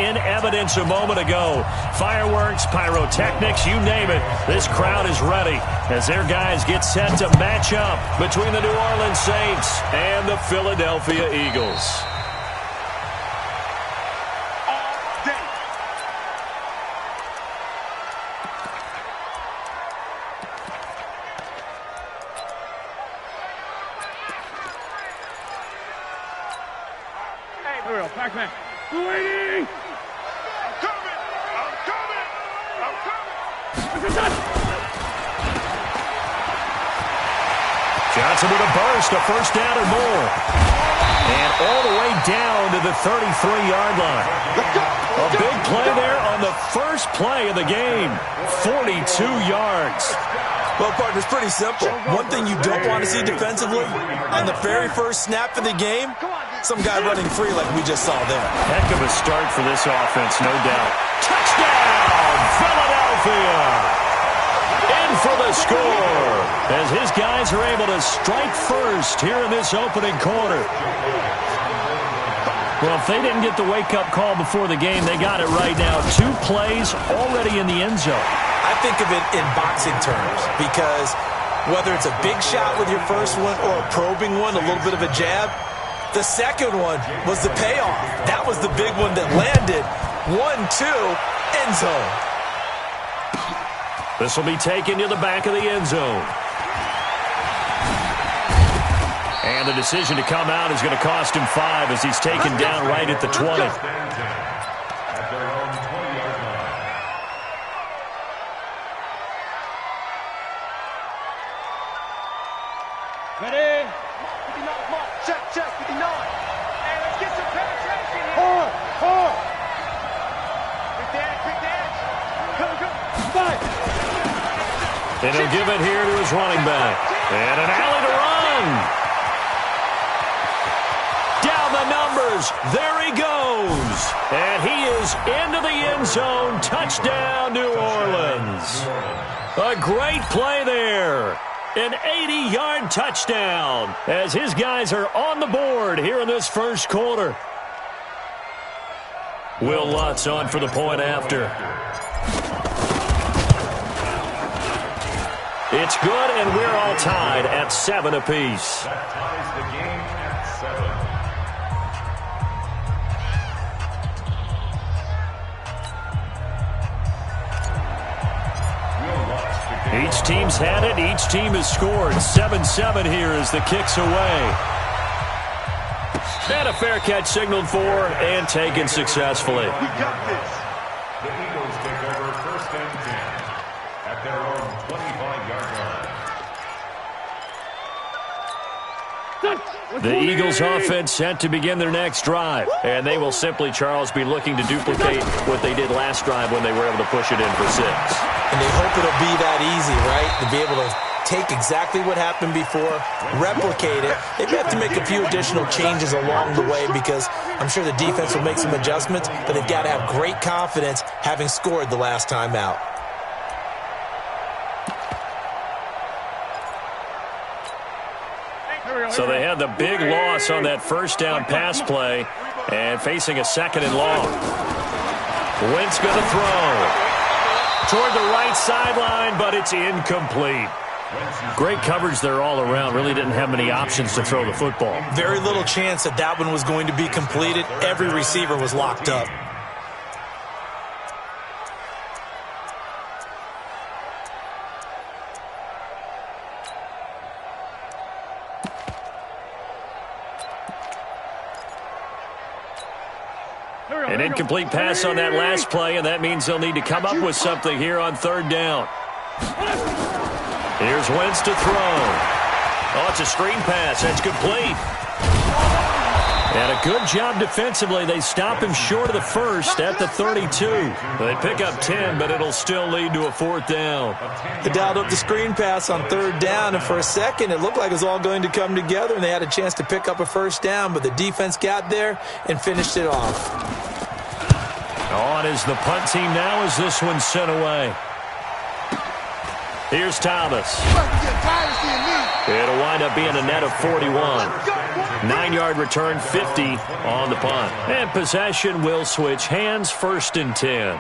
in evidence a moment ago. Fireworks, pyrotechnics, you name it. This crowd is ready as their guys get set to match up between the New Orleans Saints and the Philadelphia Eagles. Pac-Man, waiting! I'm coming! Johnson with a burst, a first down or more. And all the way down to the 33-yard line. A big play there on the first play of the game. 42 yards. Well, partner, it's pretty simple. One thing you don't want to see defensively, on the very first snap of the game, some guy running free like we just saw there. Heck of a start for this offense, no doubt. Touchdown, Philadelphia! In for the score, as his guys are able to strike first here in this opening quarter. Well, if they didn't get the wake-up call before the game, they got it right now. 2 plays already in the end zone. I think of it in boxing terms because whether it's a big shot with your first one or a probing one, a little bit of a jab, the second one was the payoff. That was the big one that landed. 1-2, end zone. This will be taken to the back of the end zone. And the decision to come out is going to cost him 5 as he's taken down right at the 20. Ready? 59, mark. Check, 59. Hey, let's get some penetration here. Four. Quick dance. Go. 5. And he'll give it here to his running back. And an alley to run. Down the numbers. There he goes. And he is into the end zone. Touchdown, New Orleans. A great play there. An 80-yard touchdown as his guys are on the board here in this first quarter. Will Lutz on for the point after. It's good, and we're all tied at 7 apiece. That ties the game at 7. Each team's had it. Each team has scored. 7-7 here as the kick's away. And a fair catch signaled for and taken successfully. We got this. The Eagles take over 1st and 10 at their own 25-yard line. The Eagles offense set to begin their next drive. And they will simply, Charles, be looking to duplicate what they did last drive when they were able to push it in for 6. And they hope it'll be that easy, right? To be able to take exactly what happened before, replicate it. They may have to make a few additional changes along the way because I'm sure the defense will make some adjustments, but they've got to have great confidence having scored the last time out. So they had the big loss on that first down pass play and facing a 2nd and long. Wentz going to throw toward the right sideline, but it's incomplete. Great coverage there all around. Really didn't have many options to throw the football. Very little chance that that one was going to be completed. Every receiver was locked up. An incomplete pass on that last play, and that means they'll need to come up with something here on 3rd down. Here's Wentz to throw. Oh, it's a screen pass. That's complete. And a good job defensively. They stop him short of the 1st at the 32. They pick up 10, but it'll still lead to a 4th down. They dialed up the screen pass on 3rd down, and for a second it looked like it was all going to come together, and they had a chance to pick up a 1st down, but the defense got there and finished it off. On is the punt team now as this one's sent away. Here's Thomas. You're tired of seeing me. It'll wind up being a net of 41. 9-yard return, 50 on the punt. And possession will switch hands, 1st and 10.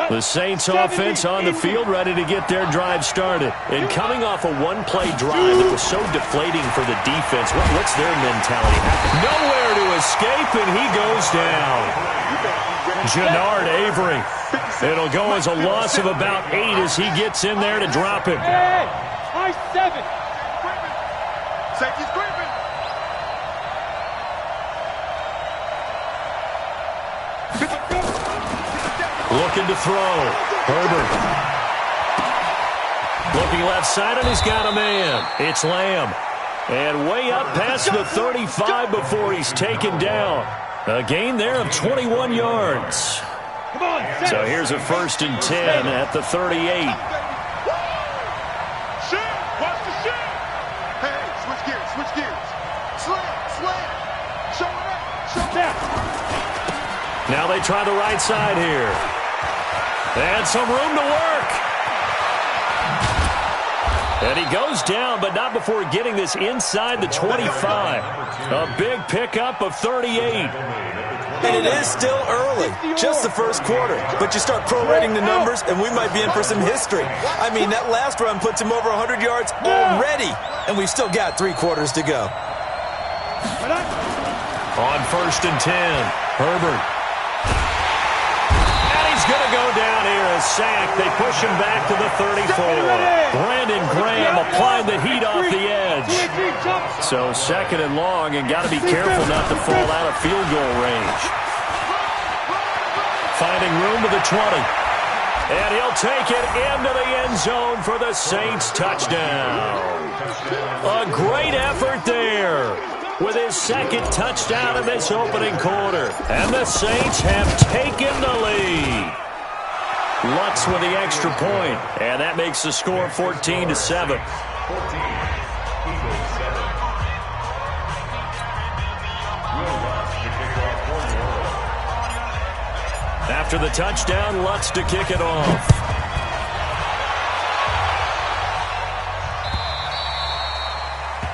The Saints offense on the field, ready to get their drive started. And coming off a one-play drive that was so deflating for the defense, what's their mentality? Nowhere to escape, and he goes down. Jannard Avery. It'll go as a loss of about 8 as he gets in there to drop him. Hey, I-7. Safety's creeping. Looking to throw. Herbert. Looking left side, and he's got a man. It's Lamb. And way up past the 35 before he's taken down. A gain there of 21 yards. So here's a 1st and 10 at the 38. Watch the shit. Hey, switch gears. Slam. Show it up. Now they try the right side here. And some room to work. And he goes down, but not before getting this inside the 25. A big pickup of 38. And it is still early, just the first quarter. But you start prorating the numbers, and we might be in for some history. I mean, that last run puts him over 100 yards already, and we've still got 3 quarters to go. On 1st and 10, Herbert. And he's going to go down here, a sack. They push him back to the 34. Brandon Graham applied the heat off the edge. So 2nd and long, and got to be careful not to fall out of field goal range. Finding room to the 20. And he'll take it into the end zone for the Saints touchdown. A great effort there with his 2nd touchdown in this opening quarter. And the Saints have taken the lead. Lutz with the extra point, and that makes the score 14-7. After the touchdown, Lutz to kick it off.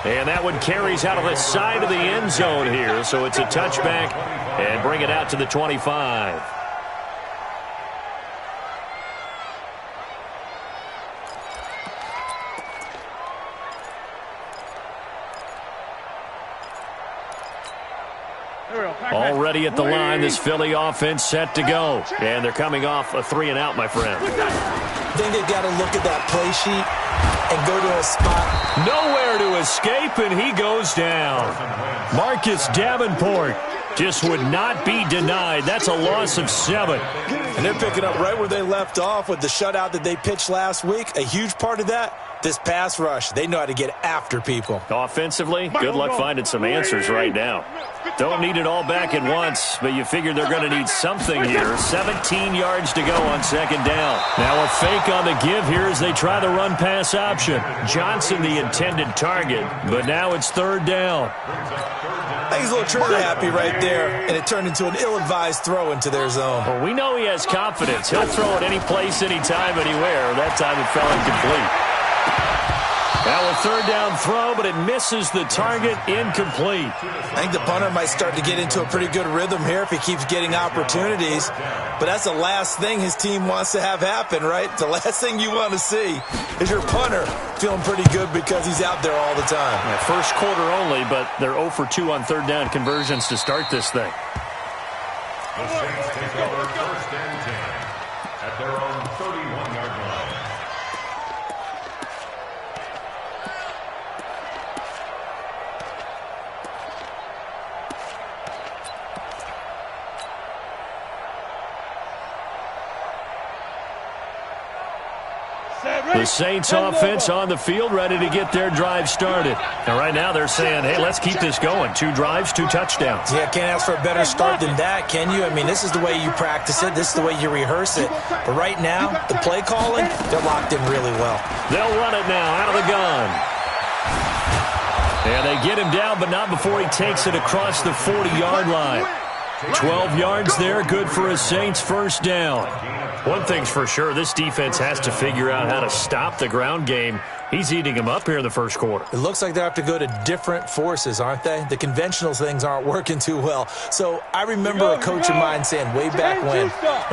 And that one carries out of the side of the end zone here, so it's a touchback and bring it out to the 25. Already at the line, this Philly offense set to go. And they're coming off a 3-and-out, my friend. Then they've got to look at that play sheet and go to a spot. Nowhere to escape, and he goes down. Marcus Davenport just would not be denied. That's a loss of 7. And they're picking up right where they left off with the shutout that they pitched last week. A huge part of that, this pass rush. They know how to get after people. Offensively, good luck finding some answers right now. Don't need it all back at once, but you figure they're going to need something here. 17 yards to go on 2nd down. Now a fake on the give here as they try the run-pass option. Johnson the intended target, but now it's 3rd down. I think he's a little trigger happy right there, and it turned into an ill-advised throw into their zone. Well, we know he has confidence. He'll throw it any place, anytime, anywhere. That time it fell incomplete. Now a 3rd down throw, but it misses the target, incomplete. I think the punter might start to get into a pretty good rhythm here if he keeps getting opportunities. But that's the last thing his team wants to have happen, right? The last thing you want to see is your punter feeling pretty good because he's out there all the time. Yeah, first quarter only, but they're 0 for 2 on 3rd down conversions to start this thing. The Saints take over 1st and 10 at their own 31-yard line. The Saints offense on the field, ready to get their drive started. And right now they're saying, hey, let's keep this going. 2 drives, 2 touchdowns. Yeah, can't ask for a better start than that, can you? I mean, this is the way you practice it. This is the way you rehearse it. But right now, the play calling, they're locked in really well. They'll run it now out of the gun. And they get him down, but not before he takes it across the 40-yard line. 12 yards there, good for a Saints first down. One thing's for sure, this defense has to figure out how to stop the ground game. He's eating them up here in the first quarter. It looks like they have to go to different forces, aren't they? The conventional things aren't working too well. So I remember a coach of mine saying way back when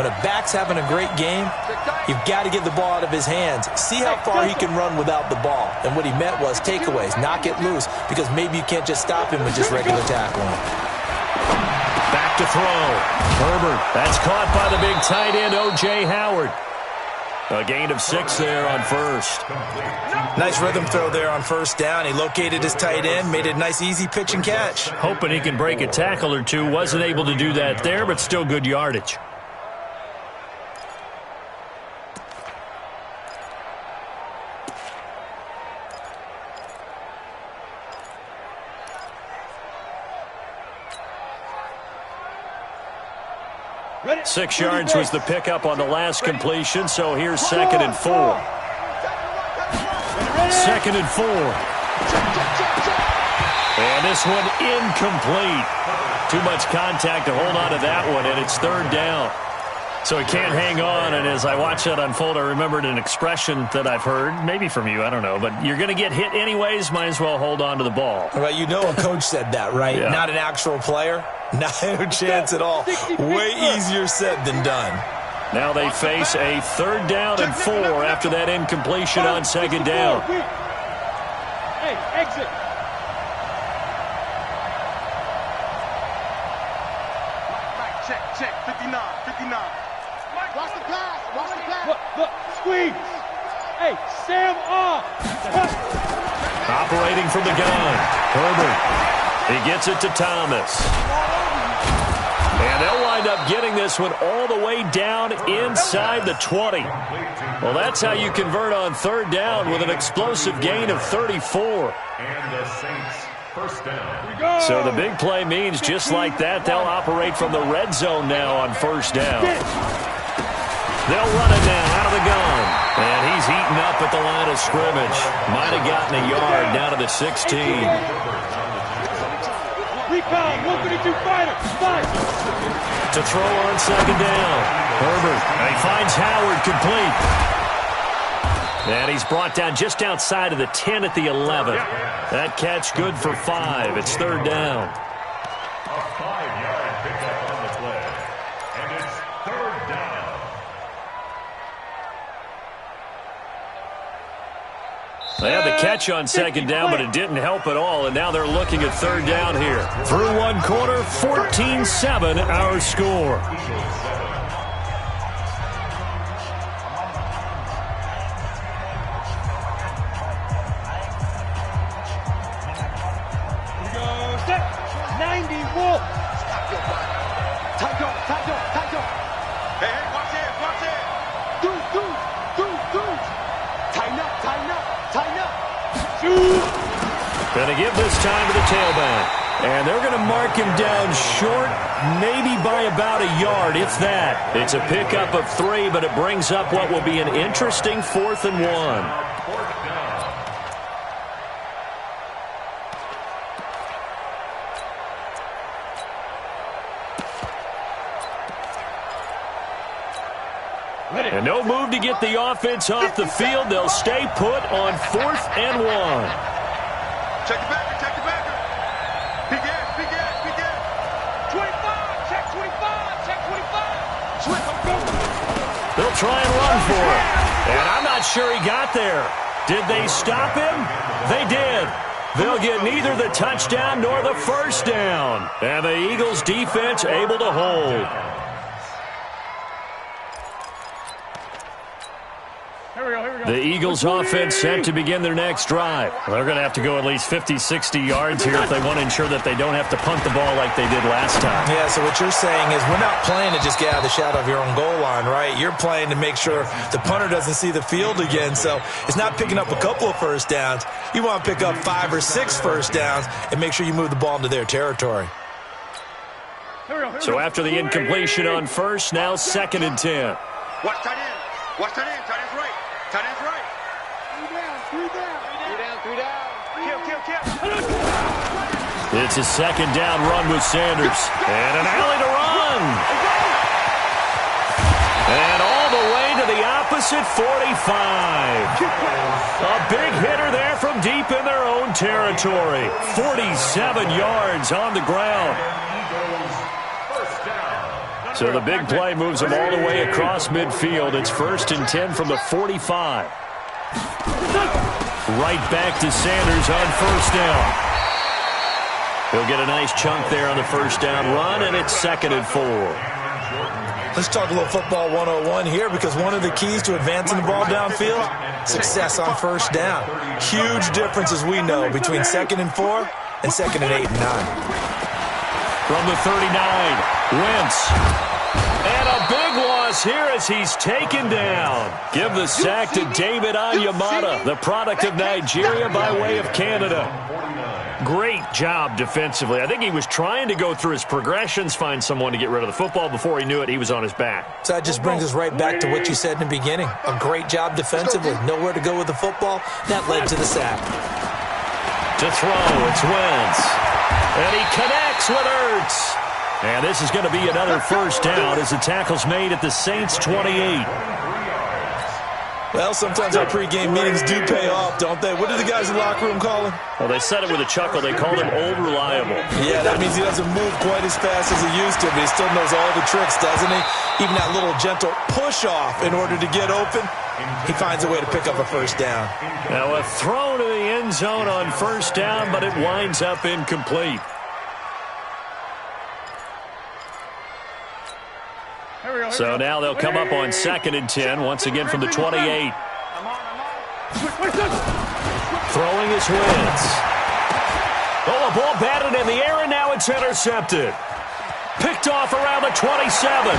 a back's having a great game, you've got to get the ball out of his hands. See how far he can run without the ball. And what he meant was takeaways, knock it loose, because maybe you can't just stop him with just regular tackling. Back to throw. Herbert, that's caught by the big tight end, O.J. Howard. A gain of 6 there on first. Nice rhythm throw there on first down. He located his tight end, made it a nice, easy pitch and catch. Hoping he can break a tackle or two. Wasn't able to do that there, but still good yardage. Ready. 6 yards was the pickup on the last completion, so here's 2nd and 4. 2nd and 4. And this one incomplete. Too much contact to hold on to that one, and it's 3rd down. So he can't hang on, and as I watch that unfold, I remembered an expression that I've heard, maybe from you, I don't know, but you're going to get hit anyways, might as well hold on to the ball. Well, you know a coach said that, right? Yeah. Not an actual player. Not a chance at all. Way easier said than done. Now they face a 3rd down and 4 after that incompletion on 2nd down. Hey, exit. Check, 59. Watch the pass. Look, squeeze. Hey, Sam off. Operating from the gun, Herbert. He gets it to Thomas. And they'll wind up getting this one all the way down inside the 20. Well, that's how you convert on 3rd down with an explosive gain of 34. And the Saints first down. So the big play means just like that, they'll operate from the red zone now on 1st down. They'll run it now out of the gun. And he's eaten up at the line of scrimmage. Might have gotten a yard down to the 16. Recon, 152 fighter. Fight. To throw on 2nd down. Herbert, and he finds Howard complete. And he's brought down just outside of the 10 at the 11. That catch good for 5. It's 3rd down. A 5-yard pickup on the play. And it's 3rd down. They had the catch on 2nd down, but it didn't help at all, and now they're looking at 3rd down here. Through one quarter, 14-7 our score. Set. 90 Wolf. Stop your body. Tight on. Hey, watch it. Dude. Tighten up. Shoot. Going to give this time to the tailback. And they're going to mark him down short, maybe by about a yard, if that. It's a pickup of 3, but it brings up what will be an interesting 4th and 1. And no move to get the offense off the field. They'll stay put on 4th and 1. Check the backer. Big ass. 25. Check 25. They'll try and run for it. And I'm not sure he got there. Did they stop him? They did. They'll get neither the touchdown nor the 1st down. And the Eagles defense able to hold. The Eagles offense set to begin their next drive. They're going to have to go at least 50, 60 yards here if they want to ensure that they don't have to punt the ball like they did last time. Yeah, so what you're saying is we're not playing to just get out of the shadow of your own goal line, right? You're playing to make sure the punter doesn't see the field again. So it's not picking up a couple of 1st downs. You want to pick up 5 or 6 1st downs and make sure you move the ball into their territory. So after the incompletion on 1st, now 2nd and 10. Watch tight end. Tight end's right. 3 down. Kill. It's a second down run with Sanders. And an alley to run. And all the way to the opposite 45. A big hitter there from deep in their own territory. 47 yards on the ground. So the big play moves them all the way across midfield. It's 1st and 10 from the 45. Right back to Sanders on 1st down. He'll get a nice chunk there on the 1st down run, and it's 2nd and 4. Let's talk a little football 101 here, because one of the keys to advancing the ball downfield, success on 1st down. Huge difference, as we know, between 2nd and 4 and 2nd and 8 and 9. From the 39, Wentz. And a big loss here as he's taken down. Give the sack to David Onyemata, the product of Nigeria by way of Canada. Great job defensively. I think he was trying to go through his progressions, find someone to get rid of the football. Before he knew it, he was on his back. So that just brings us right back to what you said in the beginning. A great job defensively. Nowhere to go with the football. That led to the sack. To throw, it's Wentz. And he connects with Ertz. And this is going to be another 1st down as the tackle's made at the Saints' 28. Well, sometimes our pregame meetings do pay off, don't they? What do the guys in the locker room call him? Well, they said it with a chuckle. They called him Old Reliable. Yeah, that means he doesn't move quite as fast as he used to, but he still knows all the tricks, doesn't he? Even that little gentle push-off in order to get open, he finds a way to pick up a 1st down. Now a throw to the end zone on 1st down, but it winds up incomplete. So now they'll come up on 2nd and 10, once again from the 28. Throwing his Wentz. Oh, a ball batted in the air, and now it's intercepted. Picked off around the 27.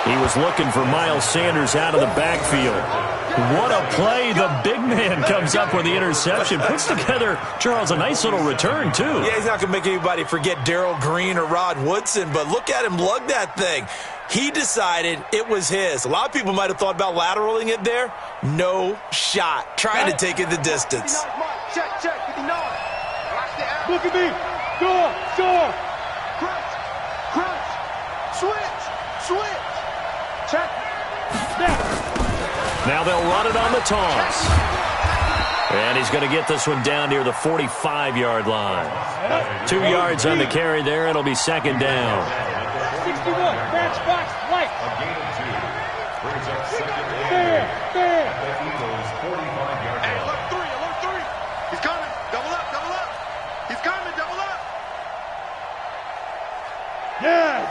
He was looking for Miles Sanders out of the backfield. What a play. The big man comes up with the interception. Puts together, Charles, a nice little return, too. Yeah, he's not going to make anybody forget Darrell Green or Rod Woodson, but look at him lug that thing. He decided it was his. A lot of people might have thought about lateraling it there. No shot. Trying to take it the distance. Check, 59. Look at me. Door. Crunch. Switch. Check. Snap. Now they'll run it on the toss. And he's going to get this one down near the 45-yard line. 2 yards on the carry there. It'll be 2nd down. 61. Matchbox right. A gain of 2. Brings up 2nd and 8. Fair. The Eagles' 45-yard line. Alert 3. He's coming. Double up. He's coming. Double up. Yes.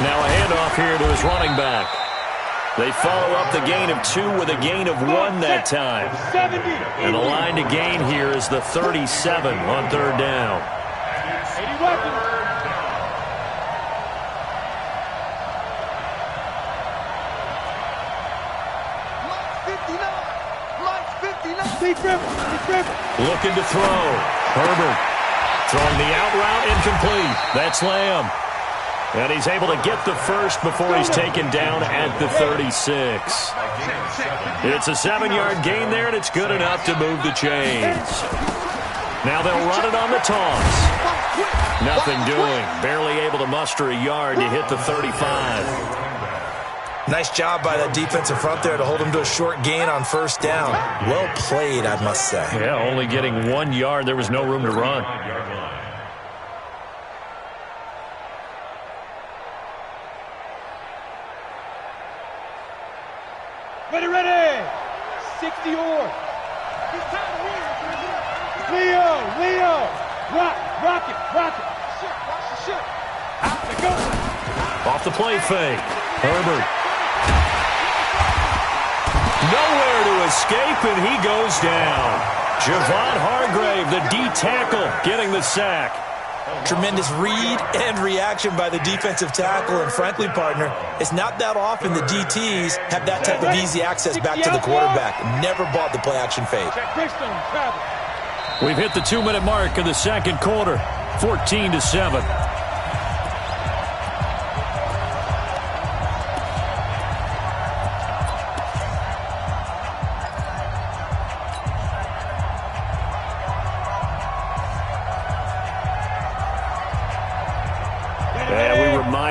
Now a handoff here to his running back. They follow up the gain of 2 with a gain of 1 that time. 70. And the line to gain here is the 37 on 3rd down. 80 weapons. Mike's 59. Deep river. Looking to throw. Herbert throwing the out route incomplete. That's Lamb. And he's able to get the first before he's taken down at the 36. It's a 7-yard gain there, and it's good enough to move the chains. Now they'll run it on the toss. Nothing doing. Barely able to muster a yard to hit the 35. Nice job by that defensive front there to hold him to a short gain on 1st down. Well played, I must say. Yeah, only getting 1 yard. There was no room to run. Ready. 60 or. Leo. Rock it. Watch the shit. Out to go. Off the play fake. Herbert. Nowhere to escape, and he goes down. Javon Hargrave, the D tackle, getting the sack. Tremendous read and reaction by the defensive tackle. And frankly, partner, it's not that often the DTs have that type of easy access back to the quarterback. Never bought the play-action fade. We've hit the 2-minute mark of the 2nd quarter. 14-7.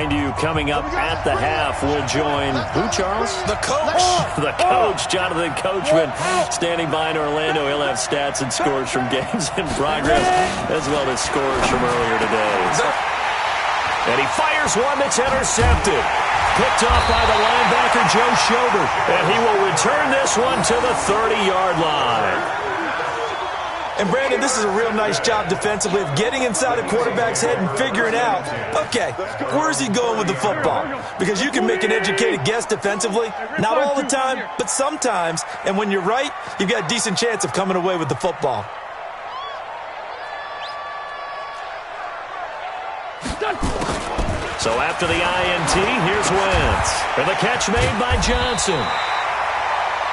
remind you, coming up at the half, we'll join who, Charles? The coach. The coach, Jonathan Coachman, standing by in Orlando. He'll have stats and scores from games in progress, as well as scores from earlier today. And he fires one that's intercepted. Picked off by the linebacker, Joe Schobert. And he will return this one to the 30-yard line. And, Brandon, this is a real nice job defensively of getting inside a quarterback's head and figuring out, okay, where's he going with the football? Because you can make an educated guess defensively. Not all the time, but sometimes. And when you're right, you've got a decent chance of coming away with the football. So after the INT, here's Wentz. And the catch made by Johnson.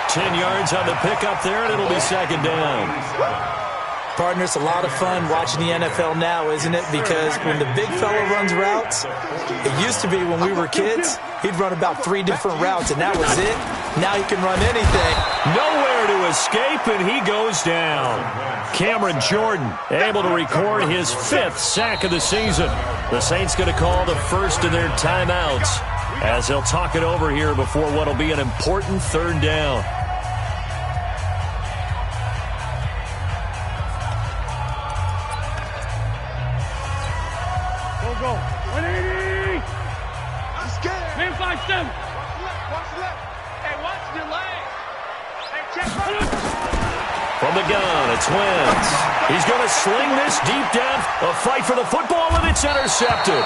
10 yards on the pickup there, and it'll be second down. Partner, it's a lot of fun watching the NFL now, isn't it? Because when the big fella runs routes, it used to be when we were kids, he'd run about 3 different routes, and that was it. Now he can run anything. Nowhere to escape, and he goes down. Cameron Jordan able to record his 5th sack of the season. The Saints going to call the first of their timeouts as they'll talk it over here before what will be an important third down. Go. 180. I'm scared. Man 5-7. Watch the left. Hey, watch your legs. Hey, check right. From the gun, it's Wentz. He's going to sling this deep down. A fight for the football, and it's intercepted.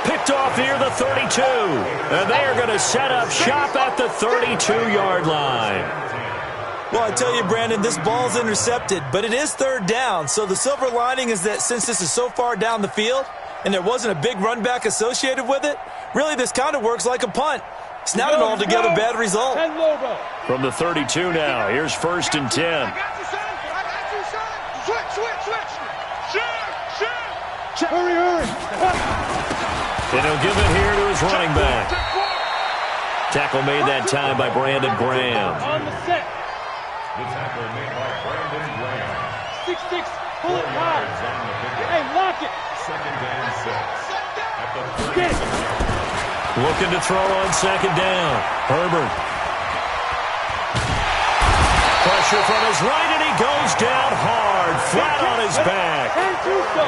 Picked off near the 32. And they are going to set up shop at the 32-yard line. Well, I tell you, Brandon, this ball's intercepted, but it is third down. So the silver lining is that since this is so far down the field and there wasn't a big run back associated with it, really this kind of works like a punt. It's not an altogether bad result. From the 32 now, here's 1st and 10. I got you, son. I got you, son. Switch. Shoot. Hurry. And he'll give it here to his running back. Tackle made that time by Brandon Graham. On the set. The tackle made by Brandon Graham. 6-6. Pull it hard. Hey, lock it. 2nd and 6. At the 30. Looking to throw on 2nd down. Herbert. Pressure from his right, and he goes down hard, flat on his back.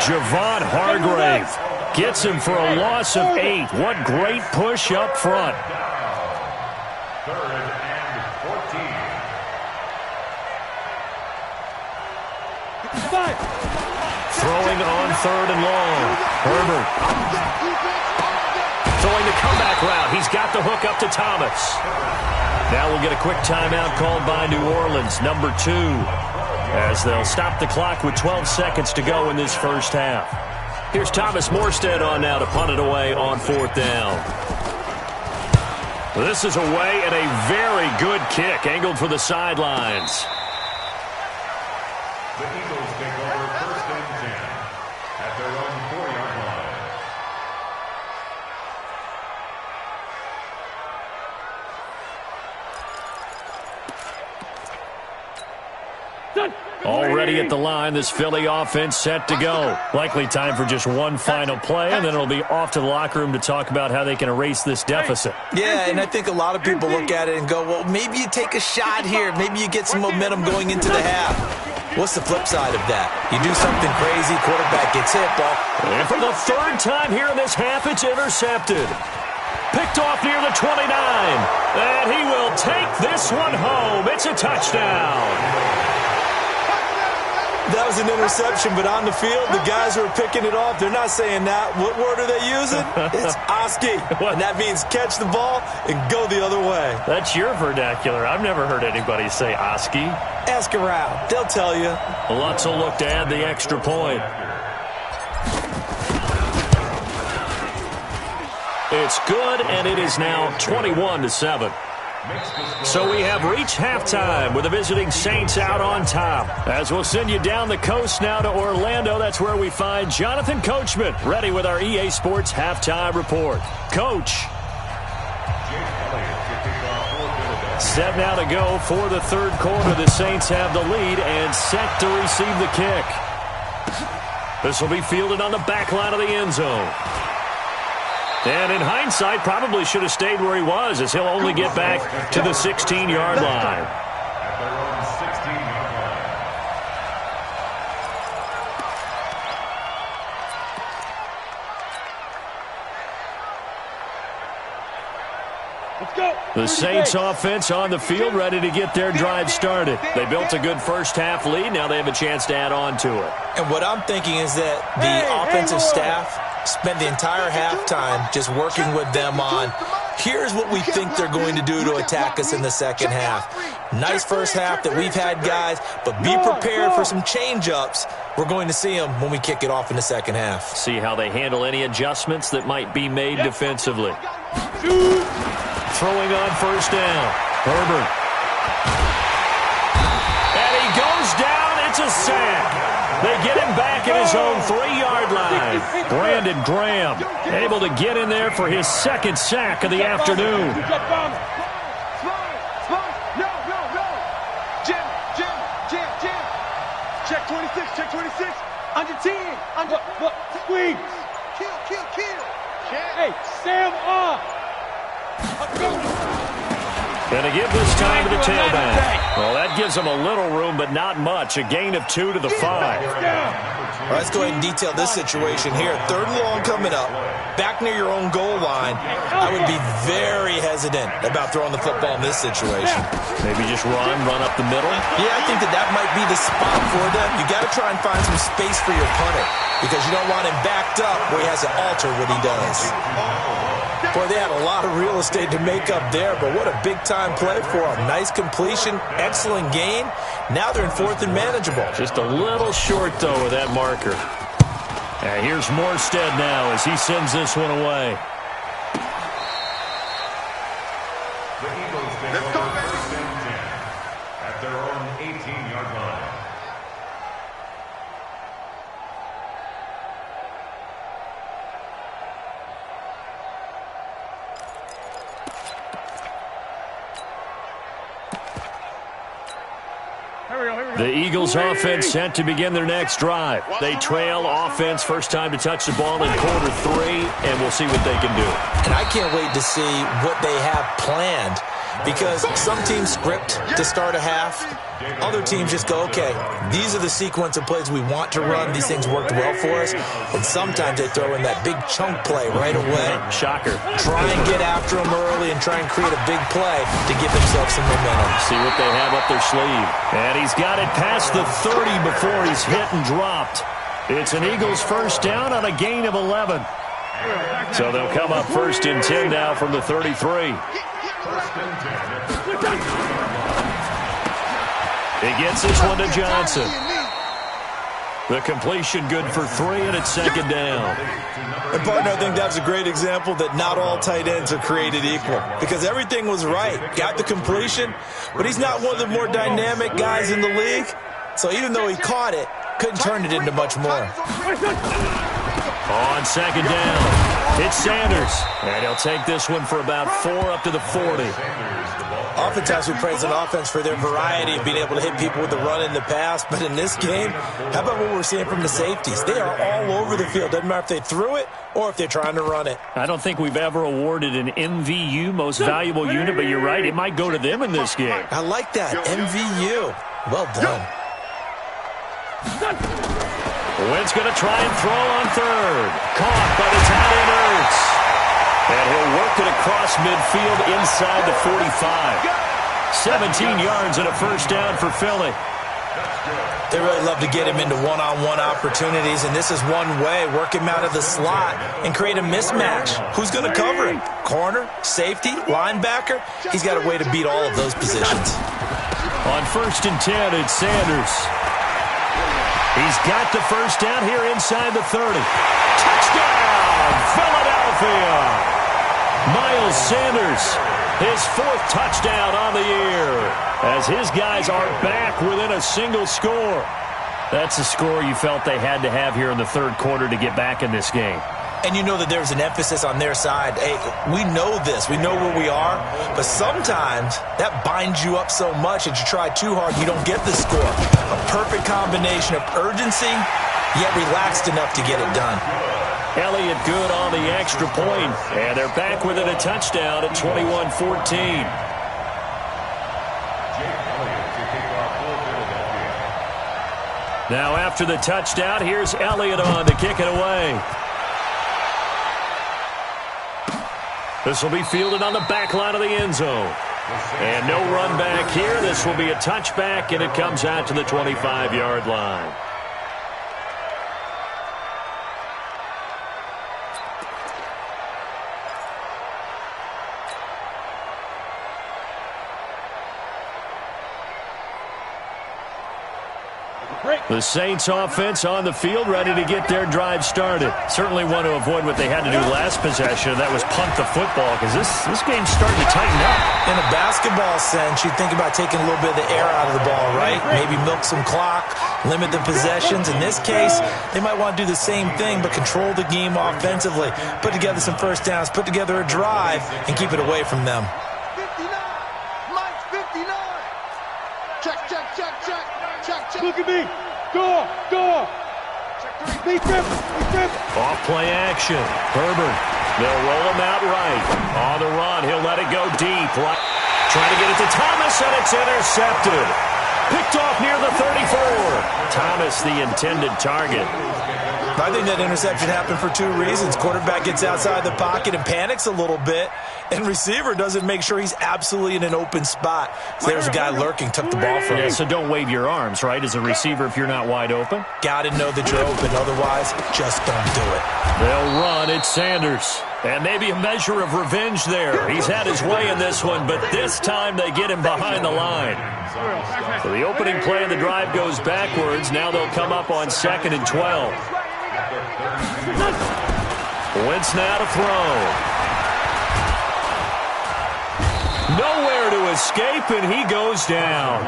Javon Hargrave gets him for a loss of 8. What great push up front. 3rd and 14. Throwing on 3rd and long. Herbert. Throwing the comeback route. He's got the hook up to Thomas. Now we'll get a quick timeout called by New Orleans, number 2, as they'll stop the clock with 12 seconds to go in this first half. Here's Thomas Morstead on now to punt it away on 4th down. This is away and a very good kick, angled for the sidelines. The Eagles take over 1st and 10 at their own 4-yard line. Already at the line, this Philly offense set to go. Likely time for just one final play, and then it'll be off to the locker room to talk about how they can erase this deficit. Yeah, and I think a lot of people look at it and go, well, maybe you take a shot here. Maybe you get some momentum going into the half. What's the flip side of that? You do something crazy, quarterback gets hit, ball. And for the 3rd time here in this half, it's intercepted. Picked off near the 29. And he will take this one home. It's a touchdown. That was an interception, but on the field, the guys who are picking it off, they're not saying that. What word are they using? It's Oski. And that means catch the ball and go the other way. That's your vernacular. I've never heard anybody say Oski. Ask around. They'll tell you. Lutz will look to add the extra point. It's good, and it is now 21-7. So we have reached halftime with the visiting Saints out on top. As we'll send you down the coast now to Orlando, that's where we find Jonathan Coachman, ready with our EA Sports halftime report. Coach. Set now to go for the 3rd quarter. The Saints have the lead and set to receive the kick. This will be fielded on the back line of the end zone. And in hindsight, probably should have stayed where he was, as he'll only get back to the 16-yard line. At their own 16-yard line. Let's go. The Saints offense on the field, ready to get their drive started. They built a good first-half lead. Now they have a chance to add on to it. And what I'm thinking is that the offensive staff spent the entire halftime just working with them on, here's what we think they're going to do to attack us in the second half. Nice first half that we've had, guys, but be prepared for some change-ups. We're going to see them when we kick it off in the second half. See how they handle any adjustments that might be made defensively. Throwing on first down. Herbert. And he goes down. It's a sack. They get him back at his own 3-yard line. Brandon Graham able to get in there for his second sack of the afternoon. Jim. Check 26, check 26. Under 10. What? Squeeze. Kill. Hey, Sam off. Going to give this time to the tailback. Well, that gives them a little room, but not much. A gain of 2 to the 5. All right, let's go ahead and detail this situation here. 3rd and long coming up. Back near your own goal line. I would be very hesitant about throwing the football in this situation. Maybe just run up the middle. Yeah, I think that might be the spot for them. You got to try and find some space for your punter because you don't want him backed up where he has to alter what he does. Boy, they had a lot of real estate to make up there, but what a big-time play for them. Nice completion, excellent gain. Now they're in 4th and manageable. Just a little short, though, with that marker. And here's Morstead now as he sends this one away. The Eagles take over first and 10 at their own 18-yard line. The Eagles offense set to begin their next drive. They trail offense first time to touch the ball in quarter 3, and we'll see what they can do. And I can't wait to see what they have planned because some teams script to start a half. Other teams just go, okay, these are the sequence of plays we want to run. These things worked well for us. And sometimes they throw in that big chunk play right away. Shocker. Try and get after them early and try and create a big play to give themselves some momentum. See what they have up their sleeve. And he's got it past the 30 before he's hit and dropped. It's an Eagles first down on a gain of 11. So they'll come up first and 10 now from the 33. First and 10. He gets this one to Johnson. The completion good for 3, and it's 2nd down. And partner, I think that's a great example that not all tight ends are created equal because everything was right. Got the completion, but he's not one of the more dynamic guys in the league. So even though he caught it, couldn't turn it into much more. On 2nd down, it's Sanders. And he'll take this one for about 4 up to the 40. Oftentimes we praise an offense for their variety of being able to hit people with the run and the pass, but in this game, how about what we're seeing from the safeties? They are all over the field. Doesn't matter if they threw it or if they're trying to run it. I don't think we've ever awarded an MVU, most valuable unit, but you're right, it might go to them in this game. I like that, MVU. Well done. Wentz going to try and throw on 3rd. Caught by the tight end Ertz. And he'll work it across midfield inside the 45. 17 yards and a first down for Philly. They really love to get him into one-on-one opportunities, and this is one way. Work him out of the slot and create a mismatch. Who's going to cover him? Corner, safety, linebacker? He's got a way to beat all of those positions. On 1st and 10, it's Sanders. He's got the first down here inside the 30. Touchdown, Philadelphia! Miles Sanders, his 4th touchdown on the year, as his guys are back within a single score. That's a score you felt they had to have here in the 3rd quarter to get back in this game. And you know that there's an emphasis on their side. Hey, we know this. We know where we are. But sometimes that binds you up so much that you try too hard, you don't get the score. A perfect combination of urgency, yet relaxed enough to get it done. Elliott good on the extra point, and they're back within a touchdown at 21-14. Now after the touchdown, here's Elliott on to kick it away. This will be fielded on the back line of the end zone. And no run back here. This will be a touchback, and it comes out to the 25-yard line. The Saints offense on the field, ready to get their drive started. Certainly want to avoid what they had to do last possession. That was punt the football, because this game's starting to tighten up. In a basketball sense, you think about taking a little bit of the air out of the ball, right? Maybe milk some clock, limit the possessions. In this case, they might want to do the same thing, but control the game offensively. Put together some first downs, put together a drive, and keep it away from them. 59. Mike's 59. Check, check, check, check. Check, check. Look at me. Go. Big trip. Off play action. Herbert. They'll roll him out right. On the run. He'll let it go deep. Right. Trying to get it to Thomas, and it's intercepted. Picked off near the 34. Thomas, the intended target. I think that interception happened for two reasons. Quarterback gets outside the pocket and panics a little bit, and receiver doesn't make sure he's absolutely in an open spot. So there's a guy lurking, took the ball from him. So don't wave your arms, right, as a receiver if you're not wide open? Got to know that you're open. Otherwise, just don't do it. They'll run. It's Sanders. And maybe a measure of revenge there. He's had his way in this one, but this time they get him behind the line. So the opening play of the drive goes backwards. Now they'll come up on 2nd and 12. Wentz now to throw. Nowhere to escape, and he goes down.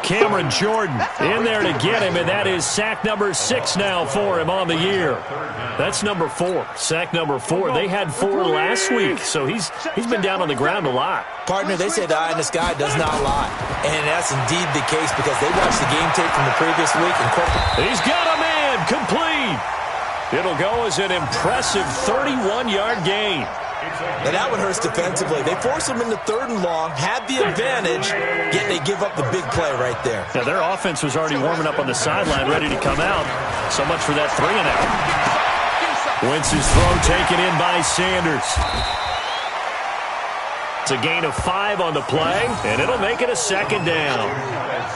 Cameron Jordan in there to get him, and that is sack number 6 now for him on the year. That's number 4. Sack number 4. They had 4 last week, so he's been down on the ground a lot. Partner, they say the eye in the sky does not lie. And that's indeed the case because they watched the game tape from the previous week. And he's got a man complete. It'll go as an impressive 31-yard gain. And that one hurts defensively. They force him into 3rd and long, had the advantage, yet they give up the big play right there. Now, their offense was already warming up on the sideline, ready to come out. So much for that 3-and-out. Wentz's throw taken in by Sanders. It's a gain of 5 on the play, and it'll make it a 2nd down.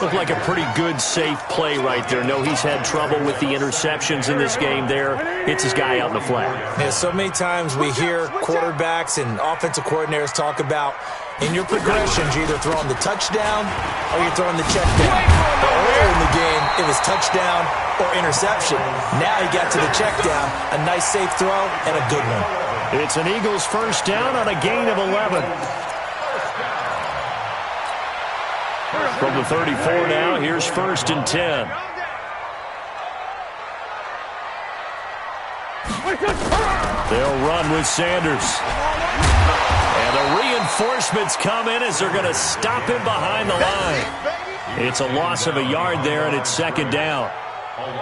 Looked like a pretty good, safe play right there. No, he's had trouble with the interceptions in this game there. Hits his guy out in the flat. Yeah, so many times we hear quarterbacks and offensive coordinators talk about in your progressions, you're either throwing the touchdown or you're throwing the check down. But earlier in the game, it was touchdown or interception. Now he got to the check down, a nice safe throw, and a good one. It's an Eagles first down on a gain of 11. From the 34 now, here's 1st and 10. They'll run with Sanders. And the reinforcements come in as they're going to stop him behind the line. It's a loss of a yard there, and it's 2nd down.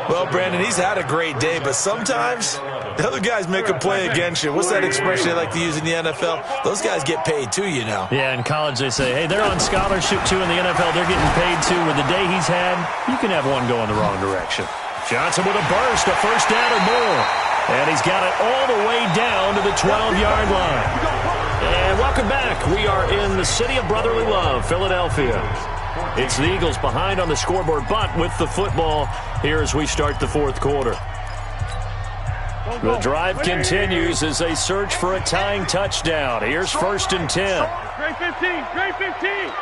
Well, Brandon, he's had a great day, but sometimes the other guys make a play against you. What's that expression they like to use in the NFL? Those guys get paid too, you know. Yeah, in college they say, hey, they're on scholarship too. In the NFL, they're getting paid too. With the day he's had, you can have one go in the wrong direction. Johnson with a burst, a 1st down or more. And he's got it all the way down to the 12-yard line. And welcome back. We are in the city of brotherly love, Philadelphia. It's the Eagles behind on the scoreboard, but with the football here as we start the 4th quarter. The drive continues as they search for a tying touchdown. Here's 1st and 10. Great 15. Great 15.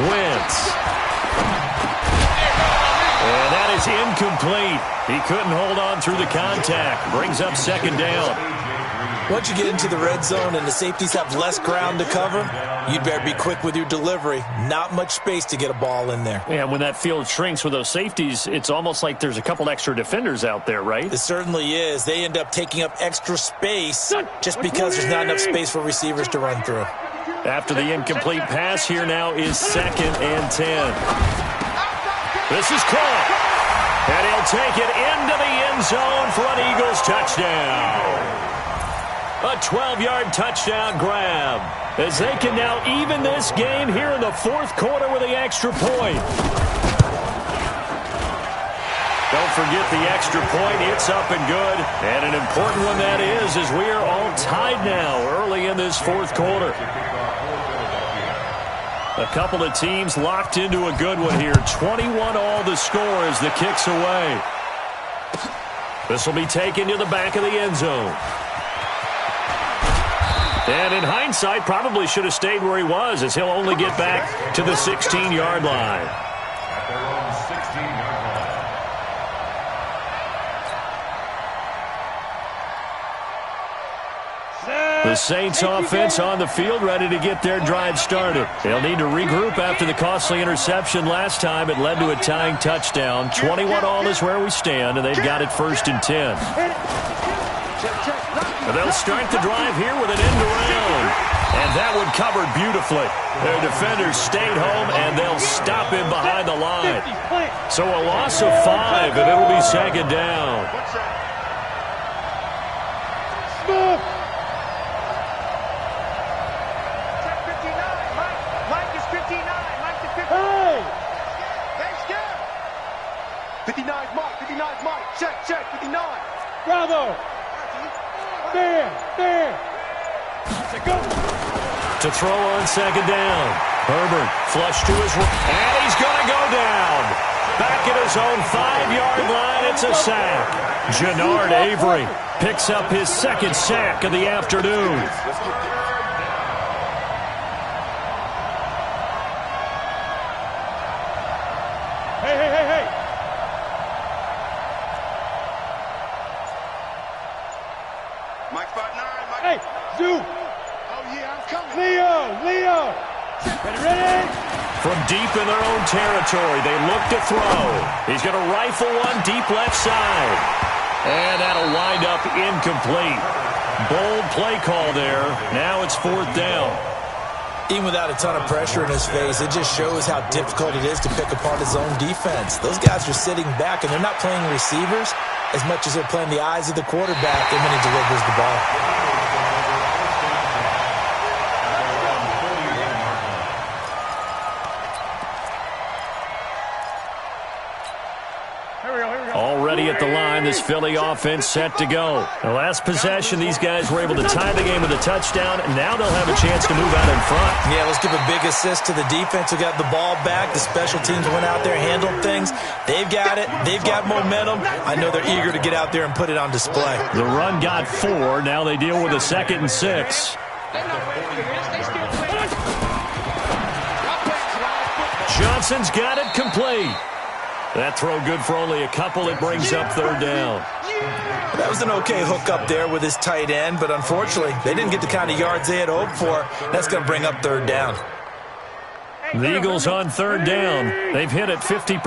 Wentz. And that is incomplete. He couldn't hold on through the contact. Brings up 2nd down. Once you get into the red zone and the safeties have less ground to cover, you'd better be quick with your delivery. Not much space to get a ball in there. Yeah, when that field shrinks with those safeties, it's almost like there's a couple extra defenders out there, right? It certainly is. They end up taking up extra space just because there's not enough space for receivers to run through. After the incomplete pass, here now is 2nd and 10. This is caught. And he'll take it into the end zone for an Eagles touchdown. A 12-yard touchdown grab as they can now even this game here in the fourth quarter with the extra point. Don't forget the extra point. It's up and good. And an important one that is, as we are all tied now early in this fourth quarter. A couple of teams locked into a good one here. 21-all the score as the kick's away. This will be taken to the back of the end zone. And in hindsight, probably should have stayed where he was, as he'll only get back to the 16-yard line. At their own 16-yard line. The Saints offense on the field, ready to get their drive started. They'll need to regroup after the costly interception last time. It led to a tying touchdown. 21-all is where we stand, and they've got it 1st and 10. And they'll start the drive here with an end around. And that one covered beautifully. Their defenders stayed home, and they'll stop him behind the line. So a loss of 5, and it'll be 2nd down. Mike is 59. Mike is 59. Hey! Hey, Skip! 59's Mike. 59's Mike. Check. 59. Bravo! There! Go! To throw on 2nd down. Herbert flush to his right. And he's going to go down. Back at his own 5-yard line. It's a sack. Jannard Avery picks up his 2nd sack of the afternoon. Hey! Mike 5'9", Mike. Hey, Zoo. Oh, yeah, I'm coming. Leo. Ready? From deep in their own territory, they look to throw. He's going to rifle one deep left side. And that'll wind up incomplete. Bold play call there. Now it's 4th down. Even without a ton of pressure in his face, it just shows how difficult it is to pick apart his own defense. Those guys are sitting back, and they're not playing receivers as much as they're playing the eyes of the quarterback and when he delivers the ball. Already at the line, this Philly offense set to go. The last possession, these guys were able to tie the game with a touchdown, and now they'll have a chance to move out in front. Yeah, let's give a big assist to the defense who got the ball back. The special teams went out there, handled things. They've got it. They've got momentum. I know they're eager to get out there and put it on display. The run got 4. Now they deal with a 2nd and 6. Johnson's got it complete. That throw good for only a couple. It brings up 3rd down. That was an okay hook up there with his tight end, but unfortunately, they didn't get the kind of yards they had hoped for. That's going to bring up 3rd down. The Eagles on 3rd down. They've hit it 50%,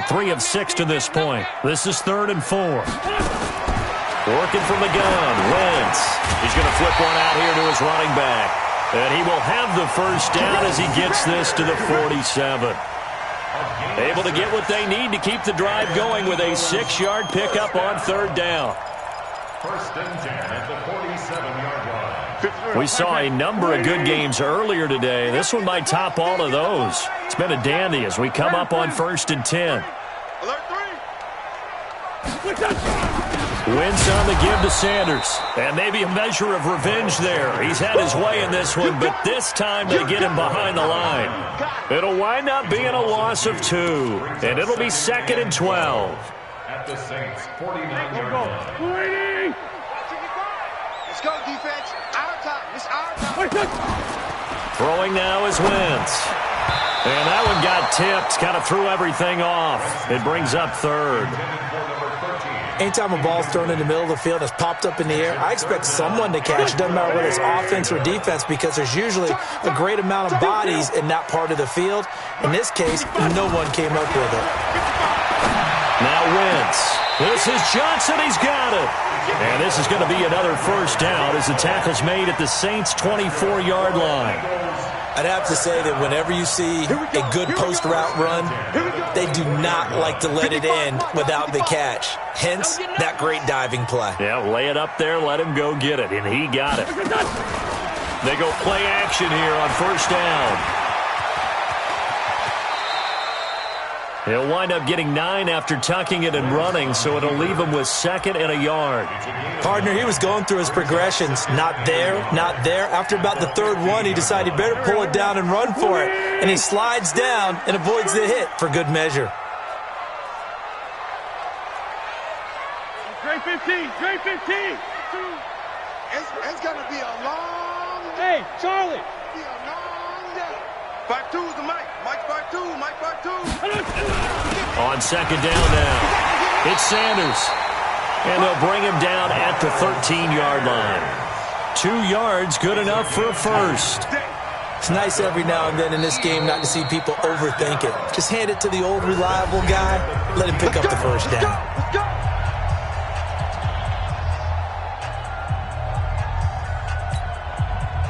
3 of 6 to this point. This is 3rd and 4. Working from the gun, Wentz. He's going to flip one out here to his running back. And he will have the 1st down as he gets this to the 47. Able to get what they need to keep the drive going with a 6-yard pickup on 3rd down. 1st and 10 at the 47-yard line. We saw a number of good games earlier today. This one might top all of those. It's been a dandy as we come up on 1st and 10. Wentz on the give to Sanders. And maybe a measure of revenge there. He's had his way in this one, but this time they get him behind the line. It'll wind up being a loss of 2. And it'll be 2nd and 12. At the Saints' 49-yard line. Let's go, defense. Our time. It's our time. Throwing now is Wentz. And that one got tipped. Kind of threw everything off. It brings up 3rd. Anytime a ball's thrown in the middle of the field, it's popped up in the air, I expect someone to catch. It doesn't matter whether it's offense or defense, because there's usually a great amount of bodies in that part of the field. In this case, no one came up with it. Now Wentz. This is Johnson. He's got it. And this is going to be another 1st down as the tackle's made at the Saints' 24-yard line. I'd have to say that whenever you see a good post route run, they do not like to let it end without the catch. Hence, that great diving play. Yeah, lay it up there, let him go get it, and he got it. They go play action here on first down. He'll wind up getting 9 after tucking it and running, so it'll leave him with 2nd and a yard. Partner, he was going through his progressions. Not there, not there. After about the 3rd one, he decided he better pull it down and run for it. And he slides down and avoids the hit for good measure. Trey 15, Trey 15. It's going to be a long day. Hey, Charlie. Be a long day. 5-2 is the mic. Mike 5-2, Mike 5-2. On 2nd down now, it's Sanders. And they'll bring him down at the 13-yard line. 2 yards, good enough for a first. It's nice every now and then in this game not to see people overthink it. Just hand it to the old reliable guy, let him pick up the first down. Let's go.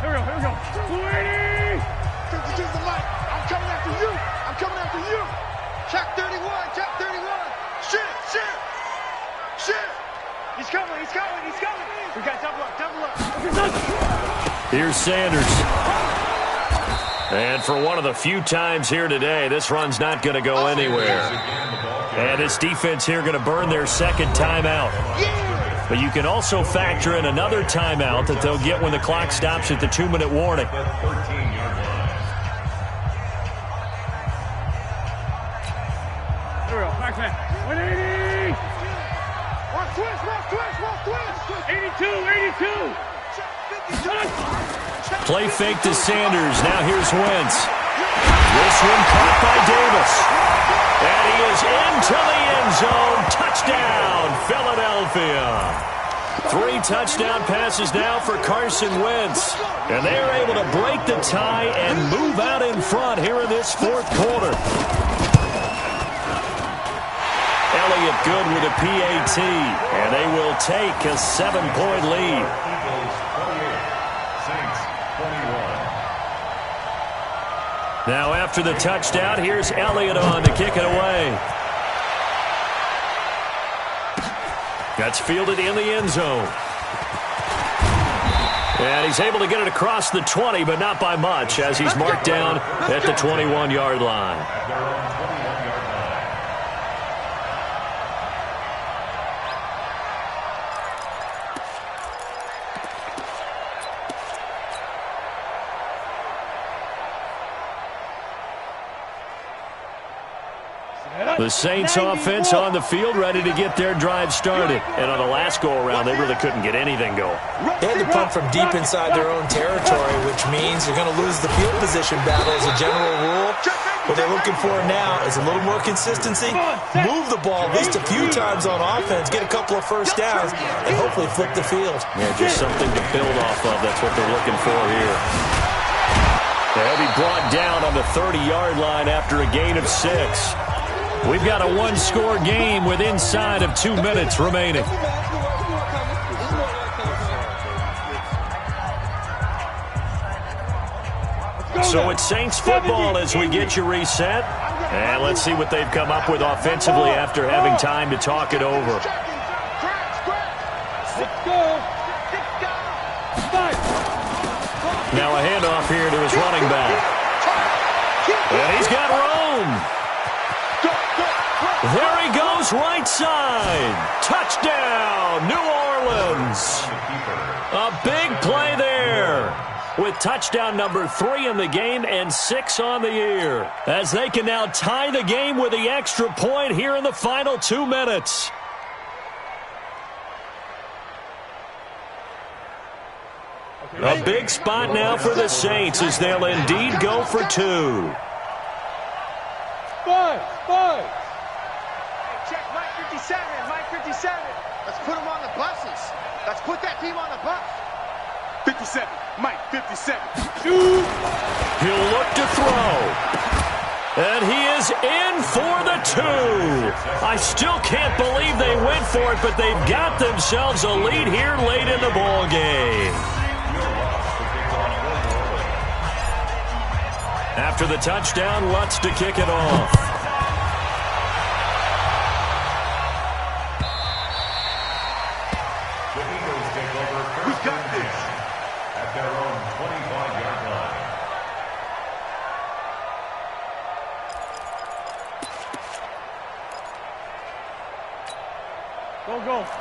Here we go. 280. Here's the mic. I'm coming after you. I'm coming after you. Check 31. Check 31. Shit. He's coming. We got double up. Here's Sanders. And for one of the few times here today, this run's not going to go anywhere. And this defense here going to burn their 2nd timeout. But you can also factor in another timeout that they'll get when the clock stops at the 2-minute warning. Here we go. Back man. 180. Walk twist. 82. Play fake to Sanders. Now here's Wentz. This one caught by Davis. And he is into the end zone. Touchdown, Philadelphia. 3 touchdown passes now for Carson Wentz. And they're able to break the tie and move out in front here in this 4th quarter. Elliott good with a PAT. And they will take a 7-point lead. Now after the touchdown, here's Elliott on to kick it away. That's fielded in the end zone. And he's able to get it across the 20, but not by much, as he's marked down at the 21-yard line. The Saints offense on the field, ready to get their drive started. And on the last go-around, they really couldn't get anything going. They had to punt from deep inside their own territory, which means you're going to lose the field position battle as a general rule. What they're looking for now is a little more consistency, move the ball at least a few times on offense, get a couple of first downs, and hopefully flip the field. Yeah, just something to build off of. That's what they're looking for here. They'll be brought down on the 30-yard line after a gain of 6. We've got a 1-score game with inside of 2 minutes remaining. So it's Saints football as we get you reset. And let's see what they've come up with offensively after having time to talk it over. Now a handoff here to his running back. And he's got room. There he goes, right side. Touchdown, New Orleans. A big play there with touchdown number 3 in the game and 6 on the year, as they can now tie the game with the extra point here in the final 2 minutes. A big spot now for the Saints as they'll indeed go for 2. Five. Check Mike 57. Let's put him on the buses. Let's put that team on the bus. 57. Mike 57. Shoot. He'll look to throw. And he is in for the 2. I still can't believe they went for it, but they've got themselves a lead here late in the ball game. After the touchdown, Lutz to kick it off. The Eagles take over first and 10 at their own 25-yard line.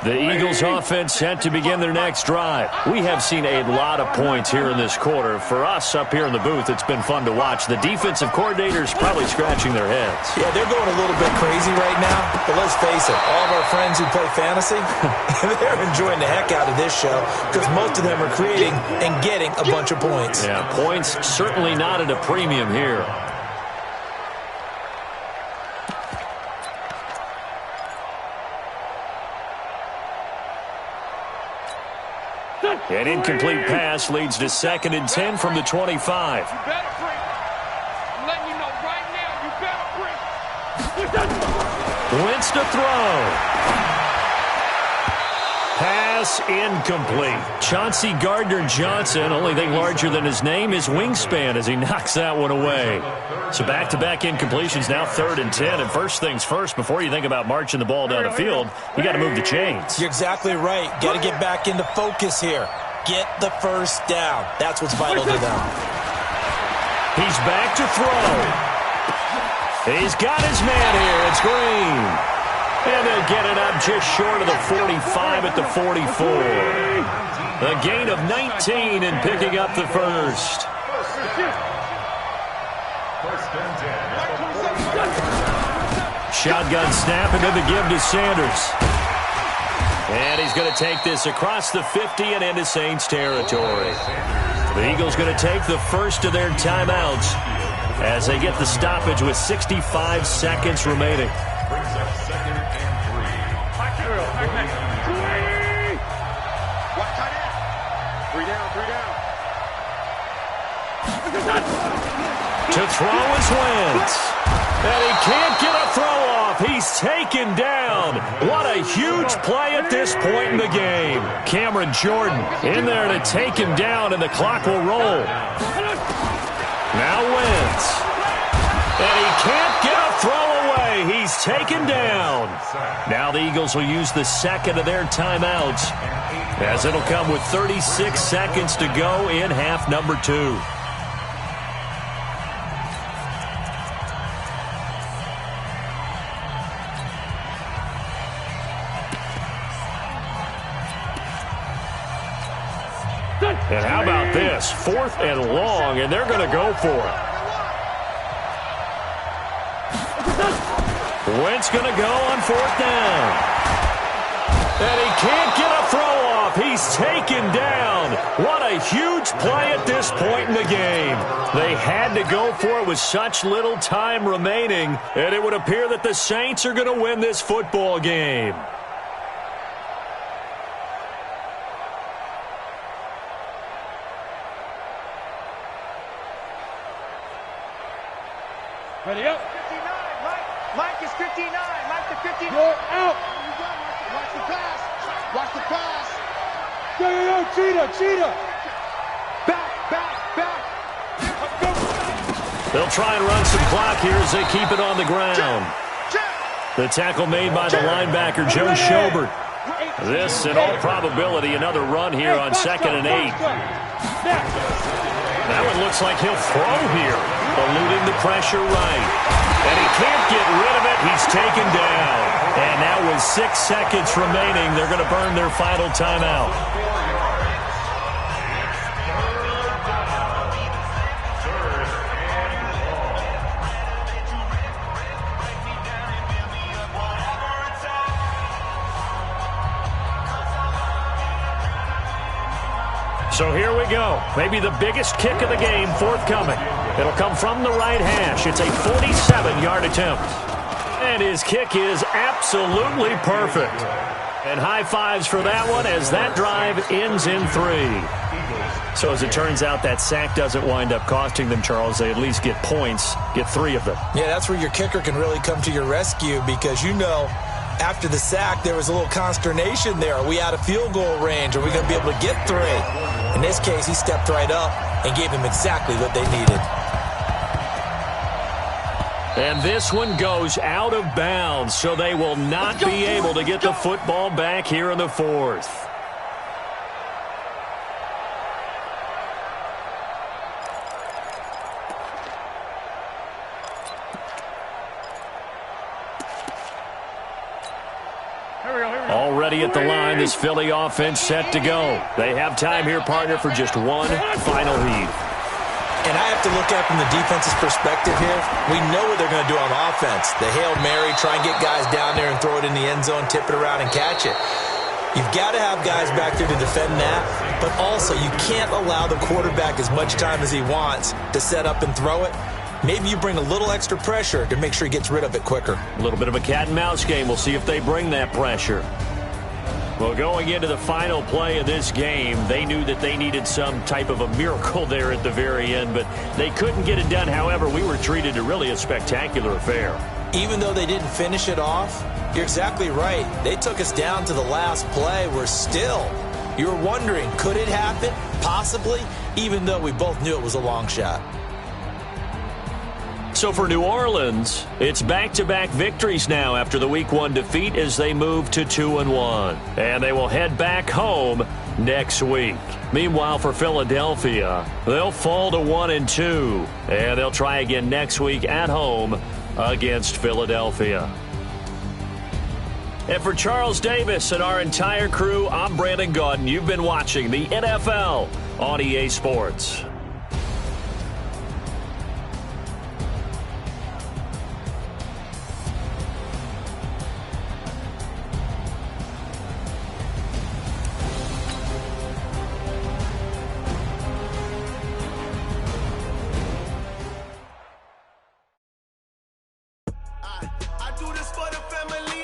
The Eagles offense set to begin their next drive. We have seen a lot of points here in this quarter. For us up here in the booth, it's been fun to watch. The defensive coordinators probably scratching their heads. Yeah, they're going a little bit crazy right now, but let's face it, all of our friends who play fantasy, they're enjoying the heck out of this show because most of them are creating and getting a bunch of points. Yeah, points certainly not at a premium here. An incomplete pass leads to 2nd and 10 from the 25. You better bring. I'm letting you know right now, you better bring. Wentz to throw. Pass incomplete. Chauncey Gardner-Johnson, only thing larger than his name is wingspan as he knocks that one away. So back-to-back incompletions, now 3rd and 10. And first things first, before you think about marching the ball down the field, you got to move the chains. You're exactly right. Got to get back into focus here. Get the first down. That's what's vital to them. He's back to throw. He's got his man here. It's Green. And they'll get it up just short of the 45 at the 44. A gain of 19 and picking up the first. Shotgun snap and then the give to Sanders. And he's going to take this across the 50 and into Saints territory. The Eagles going to take the first of their timeouts as they get the stoppage with 65 seconds remaining. Brings up 2nd and 3. What tight end? 3 down, 3 down. To throw is Wentz. And he can't get a throw off. He's taken down. What a huge play at this point in the game. Cameron Jordan in there to take him down, and the clock will roll. Now Wentz. And he can't get a throw away. He's taken down. Now the Eagles will use the second of their timeouts, as it'll come with 36 seconds to go in half number 2. And how about this? 4th and long, and they're going to go for it. Wentz going to go on 4th down. And he can't get a throw off. He's taken down. What a huge play at this point in the game. They had to go for it with such little time remaining, and it would appear that the Saints are going to win this football game. Ready up. 59, Mike. Mike is 59. Mike to 59. Go out. Watch the pass. Watch the pass. Yo, cheetah. Back. They'll try and run some clock here as they keep it on the ground. The tackle made by the linebacker, Joe Schobert. This, in all probability, another run here on 2nd and 8. That one looks like he'll throw here, eluding the pressure right. And he can't get rid of it. He's taken down. And now with 6 seconds remaining, they're going to burn their final timeout. So here we go. Maybe the biggest kick of the game forthcoming. It'll come from the right hash. It's a 47-yard attempt. And his kick is absolutely perfect. And high fives for that one as that drive ends in 3. So as it turns out, that sack doesn't wind up costing them, Charles. They at least get points, get 3 of them. Yeah, that's where your kicker can really come to your rescue because, you know, after the sack, there was a little consternation there. Are we out of field goal range? Are we going to be able to get 3? In this case, he stepped right up and gave them exactly what they needed. And this one goes out of bounds, so they will not be able to get the football back here in the fourth. Already at the line, this Philly offense set to go. They have time here, partner, for just one final heave. And I have to look at it from the defense's perspective here. We know what they're going to do on offense. The Hail Mary, try and get guys down there and throw it in the end zone, tip it around and catch it. You've got to have guys back there to defend that, but also you can't allow the quarterback as much time as he wants to set up and throw it. Maybe you bring a little extra pressure to make sure he gets rid of it quicker. A little bit of a cat and mouse game. We'll see if they bring that pressure. Well, going into the final play of this game, they knew that they needed some type of a miracle there at the very end, but they couldn't get it done. However, we were treated to really a spectacular affair. Even though they didn't finish it off, you're exactly right. They took us down to the last play. We're still, you were wondering, could it happen? Possibly, even though we both knew it was a long shot. So for New Orleans, it's back-to-back victories now after the Week 1 defeat as they move to 2-1. And they will head back home next week. Meanwhile, for Philadelphia, they'll fall to 1-2. And they'll try again next week at home against Philadelphia. And for Charles Davis and our entire crew, I'm Brandon Gaudin. You've been watching the NFL on EA Sports. I do this for the family.